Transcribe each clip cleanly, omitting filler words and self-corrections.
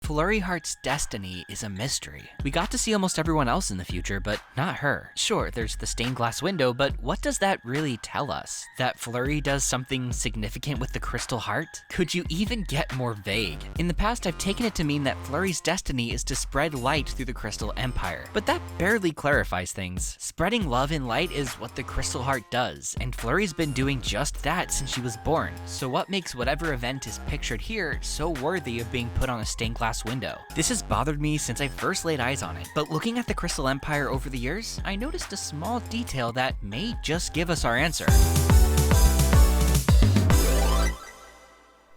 Flurry Heart's destiny is a mystery. We got to see almost everyone else in the future, but not her. Sure, there's the stained glass window, but what does that really tell us? That Flurry does something significant with the crystal heart? Could you even get more vague? In the past, I've taken it to mean that Flurry's destiny is to spread light through the crystal empire, but that barely clarifies things. Spreading love and light is what the crystal heart does, and Flurry's been doing just that since she was born. So what makes whatever event is pictured here so worthy of being put on a stained glass window? This has bothered me since I first laid eyes on it, but looking at the crystal empire over the years, I noticed a small detail that may just give us our answer.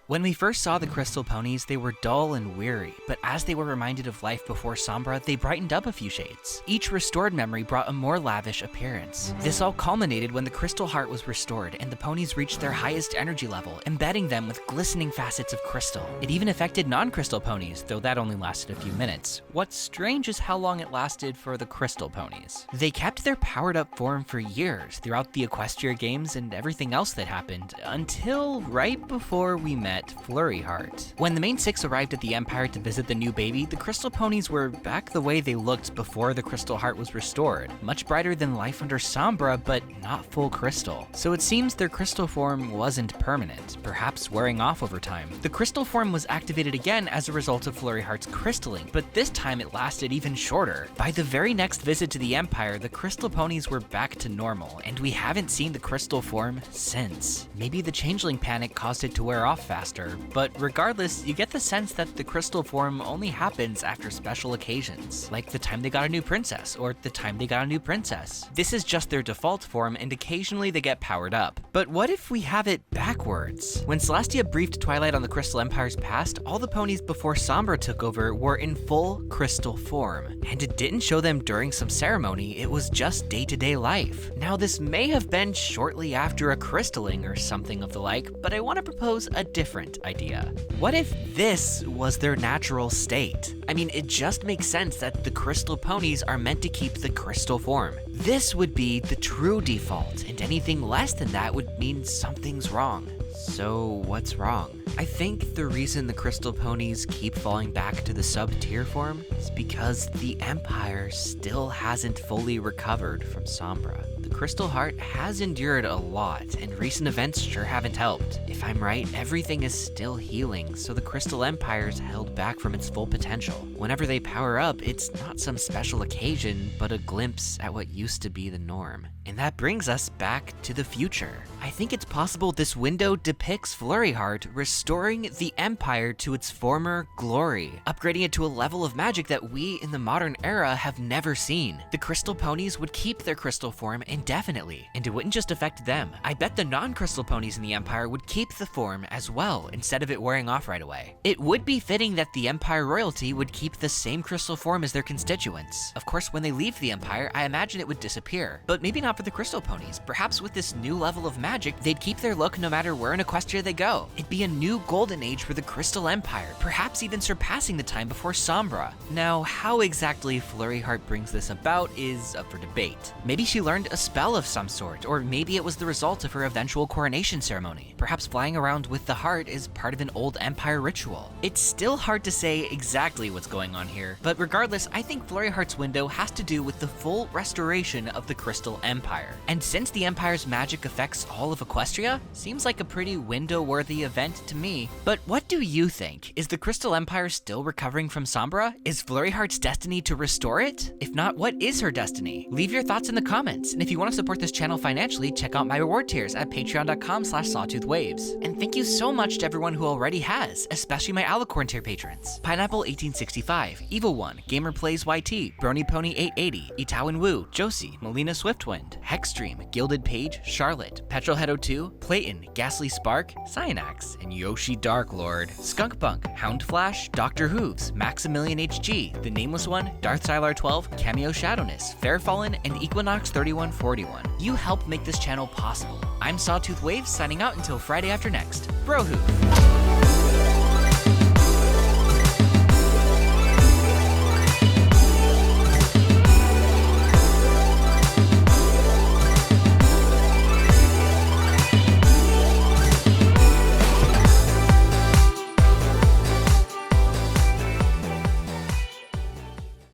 When we first saw the crystal ponies, they were dull and weary, but as they were reminded of life before Sombra, they brightened up a few shades. Each restored memory brought a more lavish appearance. This all culminated when the crystal heart was restored and the ponies reached their highest energy level, embedding them with glistening facets of crystal. It even affected non-crystal ponies, though that only lasted a few minutes. What's strange is how long it lasted for the crystal ponies. They kept their powered up form for years throughout the Equestria games and everything else that happened, until right before we met Flurry Heart. When the main six arrived at the Empire to visit the new baby, the crystal ponies were back the way they looked before the crystal heart was restored. Much brighter than life under Sombra, but not full crystal. So it seems their crystal form wasn't permanent, perhaps wearing off over time. The crystal form was activated again as a result of Flurry Heart's crystalling, but this time it lasted even shorter. By the very next visit to the Empire, the crystal ponies were back to normal, and we haven't seen the crystal form since. Maybe the changeling panic caused it to wear off faster, but regardless, you get the sense that the crystal form only happens after special occasions, like the time they got a new princess, or the time they got a new princess. This is just their default form, and occasionally they get powered up. But what if we have it backwards? When Celestia briefed Twilight on the Crystal Empire's past, all the ponies before Sombra took over were in full crystal form, and it didn't show them during some ceremony, it was just day-to-day life. Now this may have been shortly after a crystalling or something of the like, but I want to propose a different idea. What if this was their natural state? I mean, it just makes sense that the crystal ponies are meant to keep the crystal form. This would be the true default, and anything less than that would mean something's wrong. So what's wrong? I think the reason the crystal ponies keep falling back to the sub-tier form is because the Empire still hasn't fully recovered from Sombra. The crystal heart has endured a lot, and recent events sure haven't helped. If I'm right, everything is still healing, so the crystal empire's held back from its full potential. Whenever they power up, it's not some special occasion, but a glimpse at what used to be the norm. And that brings us back to the future. I think it's possible this window depicts Flurry Heart restoring the Empire to its former glory, upgrading it to a level of magic that we in the modern era have never seen. The crystal ponies would keep their crystal form indefinitely, and it wouldn't just affect them. I bet the non-crystal ponies in the Empire would keep the form as well, instead of it wearing off right away. It would be fitting that the Empire royalty would keep the same crystal form as their constituents. Of course, when they leave the Empire, I imagine it would disappear, but maybe not for the crystal ponies. Perhaps with this new level of magic, they'd keep their look no matter where in Equestria they go. It'd be a new golden age for the Crystal Empire, perhaps even surpassing the time before Sombra. Now, how exactly Flurry Heart brings this about is up for debate. Maybe she learned a spell of some sort, or maybe it was the result of her eventual coronation ceremony. Perhaps flying around with the heart is part of an old Empire ritual. It's still hard to say exactly what's going on here, but regardless, I think Flurry Heart's window has to do with the full restoration of the Crystal Empire. And since the Empire's magic affects all of Equestria, seems like a pretty window-worthy event to me. But what do you think? Is the Crystal Empire still recovering from Sombra? Is Flurry Heart's destiny to restore it? If not, what is her destiny? Leave your thoughts in the comments, and if you want to support this channel financially, check out my reward tiers at patreon.com/sawtoothwaves. And thank you so much to everyone who already has, especially my Alicorn tier patrons. Pineapple1865, Evil One, Gamer Plays YT, Brony Pony 880, Itawin Wu, Josie, Melina Swiftwind, Hexstream, Gilded Page, Charlotte, Petrolhead02, Playton, Ghastly Spark, Cyanax, and Yoshi Darklord, Skunkbunk, Houndflash, Dr. Hooves, Maximilian HG, The Nameless One, Darth Sylar 12, Cameo Shadowness, Fairfallen, and Equinox 3141. You help make this channel possible. I'm Sawtooth Waves signing out until Friday after next. Brohoof.